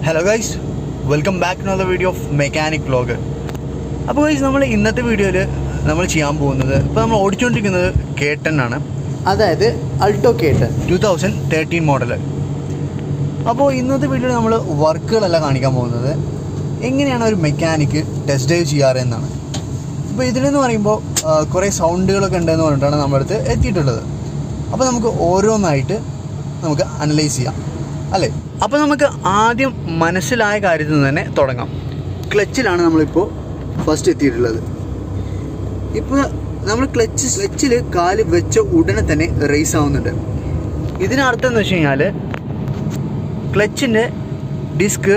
Hello guys, welcome back to another video of Mechanic Vlog. അപ്പോൾ guys, നമ്മൾ ഇന്നത്തെ വീഡിയോയിൽ നമ്മൾ ചെയ്യാൻ പോകുന്നത് ഇപ്പോൾ നമ്മൾ ഓടിച്ചുകൊണ്ടിരിക്കുന്നത് K10 ആണ്, അതായത് Alto K10 2013 മോഡൽ. അപ്പോൾ ഇന്നത്തെ വീഡിയോയിൽ നമ്മൾ വർക്കുകളെല്ലാം കാണിക്കാൻ പോകുന്നത് എങ്ങനെയാണ് ഒരു മെക്കാനിക്ക് ടെസ്റ്റ് ഡ്രൈവ് ചെയ്യാറ് എന്നാണ്. അപ്പോൾ ഇതിലെന്ന് പറയുമ്പോൾ കുറേ സൗണ്ടുകളൊക്കെ ഉണ്ടെന്ന് പറഞ്ഞിട്ടാണ് നമ്മുടെ അടുത്ത് എത്തിയിട്ടുള്ളത്. അപ്പോൾ നമുക്ക് ഓരോന്നായിട്ട് നമുക്ക് അനലൈസ് ചെയ്യാം അല്ലേ. അപ്പോൾ നമുക്ക് ആദ്യം മനസ്സിലായ കാര്യത്തിൽ നിന്ന് തന്നെ തുടങ്ങാം. ക്ലച്ചിലാണ് നമ്മളിപ്പോൾ ഫസ്റ്റ് എത്തിയിട്ടുള്ളത്. ഇപ്പോൾ നമ്മൾ ക്ലച്ചിൽ കാല് വെച്ച ഉടനെ തന്നെ റേസ് ആവുന്നുണ്ട്. ഇതിനർത്ഥം എന്ന് വെച്ച് കഴിഞ്ഞാൽ ക്ലച്ചിൻ്റെ ഡിസ്ക്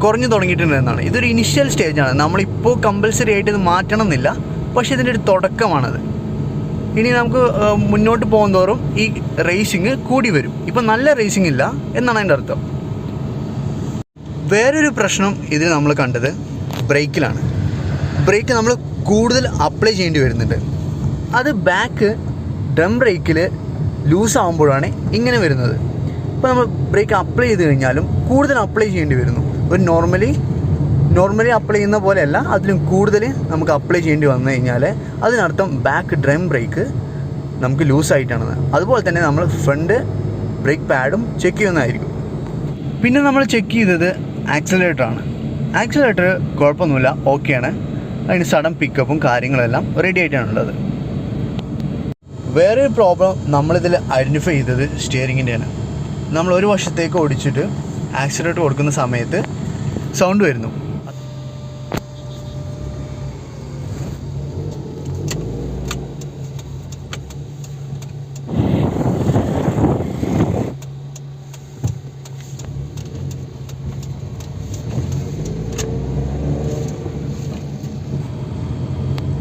കുറഞ്ഞു തുടങ്ങിയിട്ടുണ്ട് എന്നാണ്. ഇതൊരു ഇനിഷ്യൽ സ്റ്റേജാണ്. നമ്മളിപ്പോൾ കമ്പൽസറി ആയിട്ട് ഇത് മാറ്റണം എന്നില്ല, പക്ഷേ ഇതിൻ്റെ ഒരു തുടക്കമാണത്. ഇനി നമുക്ക് മുന്നോട്ട് പോകുന്തോറും ഈ റേസിങ് കൂടി വരും. ഇപ്പം നല്ല റേസിംഗ് ഇല്ല എന്നാണ് അതിൻ്റെ അർത്ഥം. വേറൊരു പ്രശ്നം ഇതിൽ നമ്മൾ കണ്ടത് ബ്രേക്കിലാണ്. ബ്രേക്ക് നമ്മൾ കൂടുതൽ അപ്ലൈ ചെയ്യേണ്ടി വരുന്നുണ്ട്. അത് ബാക്ക് ഡ്രം ബ്രേക്കിൽ ലൂസ് ആകുമ്പോഴാണ് ഇങ്ങനെ വരുന്നത്. ഇപ്പോൾ നമ്മൾ ബ്രേക്ക് അപ്ലൈ ചെയ്ത് കഴിഞ്ഞാലും കൂടുതൽ അപ്ലൈ ചെയ്യേണ്ടി വരുന്നു. ഒരു നോർമലി അപ്ലൈ ചെയ്യുന്ന പോലെയല്ല, അതിലും കൂടുതൽ നമുക്ക് അപ്ലൈ ചെയ്യേണ്ടി വന്നു കഴിഞ്ഞാൽ അതിനർത്ഥം ബാക്ക് ഡ്രം ബ്രേക്ക് നമുക്ക് ലൂസായിട്ടാണെന്ന്. അതുപോലെ തന്നെ നമ്മൾ ഫ്രണ്ട് ബ്രേക്ക് പാഡും ചെക്ക് ചെയ്യുന്നതായിരിക്കും. പിന്നെ നമ്മൾ ചെക്ക് ചെയ്തത് ആക്സിലറേറ്ററാണ്. ആക്സിലറേറ്റർ കുഴപ്പമൊന്നുമില്ല, ഓക്കെയാണ്. അതിന് സഡൻ പിക്കപ്പും കാര്യങ്ങളെല്ലാം റെഡി ആയിട്ടാണുള്ളത്. വേറൊരു പ്രോബ്ലം നമ്മളിതിൽ ഐഡൻറ്റിഫൈ ചെയ്തത് സ്റ്റിയറിങ്ങിൻ്റെയാണ്. നമ്മൾ ഒരു വശത്തേക്ക് ഓടിച്ചിട്ട് ആക്സിലറേറ്റർ കൊടുക്കുന്ന സമയത്ത് സൗണ്ട് വരുന്നു.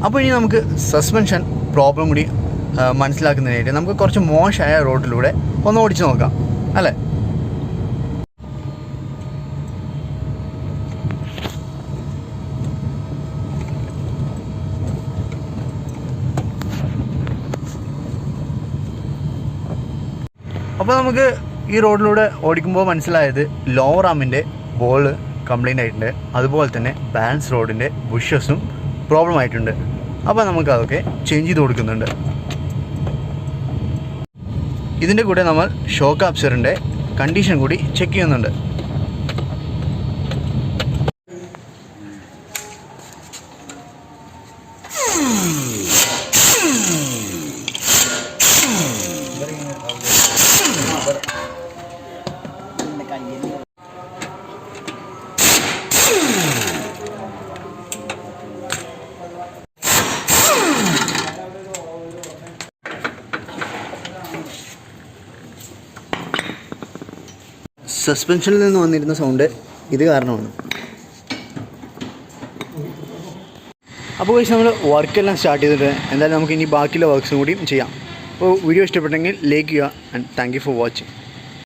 അപ്പോൾ ഇനി നമുക്ക് സസ്പെൻഷൻ പ്രോബ്ലം കൂടി മനസ്സിലാക്കുന്നതിനായിട്ട് നമുക്ക് കുറച്ച് മോശമായ റോഡിലൂടെ ഒന്ന് ഓടിച്ച് നോക്കാം അല്ലേ. അപ്പോൾ നമുക്ക് ഈ റോഡിലൂടെ ഓടിക്കുമ്പോൾ മനസ്സിലായത് ലോവർ ആമിൻ്റെ ബോൾ കംപ്ലൈൻ്റ് ആയിട്ടുണ്ട്. അതുപോലെ തന്നെ ബാലൻസ് റോഡിൻ്റെ ബുഷസും പ്രോബ്ലം ആയിട്ടുണ്ട്. അപ്പോൾ നമുക്കതൊക്കെ ചേഞ്ച് ചെയ്ത് കൊടുക്കുന്നുണ്ട്. ഇതിൻ്റെ കൂടെ നമ്മൾ ഷോക്ക് അബ്സറിൻ്റെ കണ്ടീഷൻ കൂടി ചെക്ക് ചെയ്യുന്നുണ്ട്. സസ്പെൻഷനിൽ നിന്ന് വന്നിരുന്ന സൗണ്ട് ഇത് കാരണമാണ്. അപ്പോൾ കഴിച്ച് നമ്മൾ വർക്കെല്ലാം സ്റ്റാർട്ട് ചെയ്തിട്ട് എന്തായാലും നമുക്ക് ഇനി ബാക്കിയുള്ള വർക്ക്സും കൂടിയും ചെയ്യാം. അപ്പോൾ വീഡിയോ ഇഷ്ടപ്പെട്ടെങ്കിൽ ലൈക്ക് ചെയ്യുക and thank you for watching.